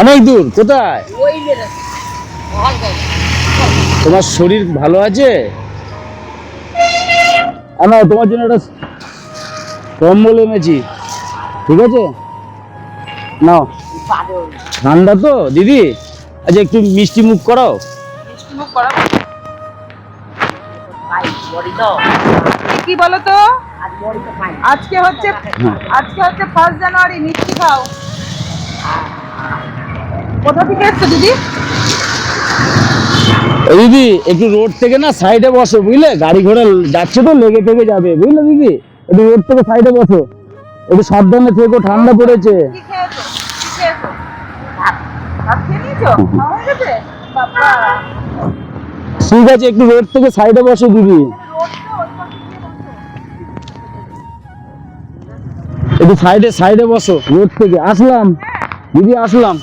অনেক দূর? কোথায়? তোমার শরীর ভালো আছে? না, তোমার জন্য একটা কম্বল এনেছি, ঠিক আছে? নাও। ঠান্ডা তো দিদি? আচ্ছা, একটু মিষ্টি মুখ করাও। কি বলো তো, আজকে হচ্ছে 1 জানুয়ারি, মিষ্টি খাও। কোথা থেকে এসছো দিদি? দিদি একটু রোড থেকে না সাইডে বসো, বুঝলে? গাড়ি ঘোড়া যাচ্ছে তো, লেগে টেগে যাবে, বুঝলে দিদি? একটু রোড থেকে সাইডে বসো, একটু সাবধানে থেকো, ঠান্ডা পড়েছে। কি খেয়েছো? কি খেয়েছো? ভাত খেয়ে নিয়েছো? খাওয়া হয়ে গেছে? বাবা, ঠিক আছে, একটু রোড থেকে সাইডে বসো দিদি, রোদটা ওই পাশে দিয়ে বসো। একটু সাইডে বসো, রোড থেকে আসলাম দিদি, আসলাম।